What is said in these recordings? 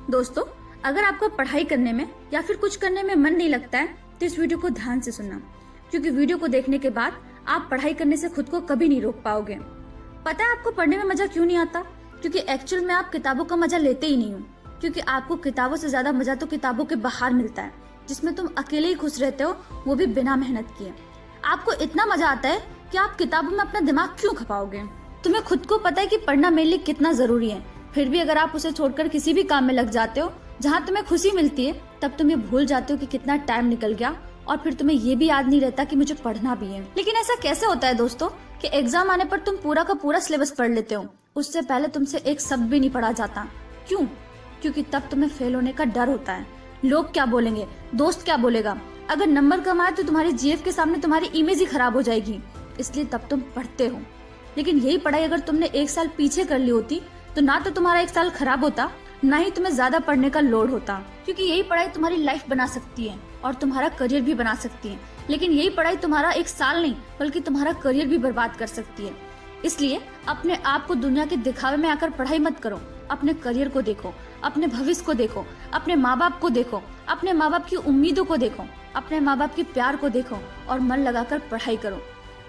दोस्तों, अगर आपको पढ़ाई करने में या फिर कुछ करने में मन नहीं लगता है तो इस वीडियो को ध्यान से सुनना, क्योंकि वीडियो को देखने के बाद आप पढ़ाई करने से खुद को कभी नहीं रोक पाओगे। पता है आपको पढ़ने में मजा क्यों नहीं आता? क्योंकि एक्चुअल में आप किताबों का मजा लेते ही नहीं हो। क्योंकि आपको किताबों से ज्यादा मजा तो किताबों के बाहर मिलता है, जिसमें तुम अकेले ही खुश रहते हो, वो भी बिना मेहनत किए। आपको इतना मजा आता है कि आप किताबों में अपना दिमाग क्यों खपाओगे? तुम्हें खुद को पता है कि पढ़ना मेरे लिए कितना जरूरी है, फिर भी अगर आप उसे छोड़कर किसी भी काम में लग जाते हो जहाँ तुम्हें खुशी मिलती है, तब तुम ये भूल जाते हो कि कितना टाइम निकल गया और फिर तुम्हें ये भी याद नहीं रहता कि मुझे पढ़ना भी है। लेकिन ऐसा कैसे होता है दोस्तों कि एग्जाम आने पर तुम पूरा का पूरा सिलेबस पढ़ लेते हो, उससे पहले तुमसे एक शब्द भी नहीं पढ़ा जाता? क्यों? क्योंकि तब तुम्हें फेल होने का डर होता है। लोग क्या बोलेंगे, दोस्त क्या बोलेगा, अगर नंबर कम आए तो तुम्हारी जीएफ के सामने तुम्हारी इमेज ही खराब हो जाएगी, इसलिए तब तुम पढ़ते हो। लेकिन यही पढ़ाई अगर तुमने एक साल पीछे कर ली होती तो ना तो तुम्हारा एक साल खराब होता, ना ही तुम्हें ज्यादा पढ़ने का लोड होता। क्योंकि यही पढ़ाई तुम्हारी लाइफ बना सकती है और तुम्हारा करियर भी बना सकती है। लेकिन यही पढ़ाई तुम्हारा एक साल नहीं बल्कि तुम्हारा करियर भी बर्बाद कर सकती है। इसलिए अपने आप को दुनिया के दिखावे में आकर पढ़ाई मत करो। अपने करियर को देखो, अपने भविष्य को देखो, अपने माँ बाप को देखो, अपने माँ बाप की उम्मीदों को देखो, अपने माँ बाप के प्यार को देखो और मन लगाकर पढ़ाई करो।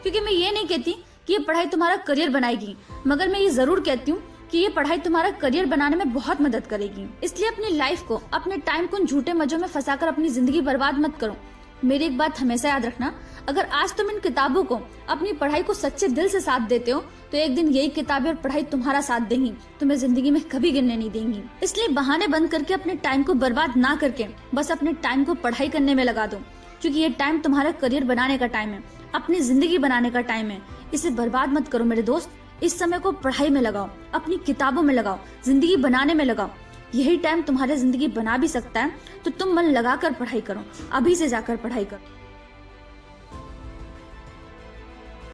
क्योंकि मैं ये नहीं कहती कि ये पढ़ाई तुम्हारा करियर बनाएगी, मगर मैं ये जरूर कहती हूँ कि ये पढ़ाई तुम्हारा करियर बनाने में बहुत मदद करेगी। इसलिए अपनी लाइफ को, अपने टाइम को झूठे मजों में फंसाकर अपनी जिंदगी बर्बाद मत करो। मेरी एक बात हमेशा याद रखना, अगर आज तुम इन किताबों को, अपनी पढ़ाई को सच्चे दिल से साथ देते हो तो एक दिन यही किताबें और पढ़ाई तुम्हारा साथ देंगी, तुम्हें जिंदगी में कभी गिरने नहीं देंगी। इसलिए बहाने बंद करके अपने टाइम को बर्बाद ना करके बस अपने टाइम को पढ़ाई करने में लगा दो, क्योंकि ये टाइम तुम्हारा करियर बनाने का टाइम है, अपनी जिंदगी बनाने का टाइम है। इसे बर्बाद मत करो मेरे दोस्त। इस समय को पढ़ाई में लगाओ, अपनी किताबों में लगाओ, जिंदगी बनाने में लगाओ। यही टाइम तुम्हारी जिंदगी बना भी सकता है, तो तुम मन लगाकर पढ़ाई करो, अभी से जाकर पढ़ाई करो।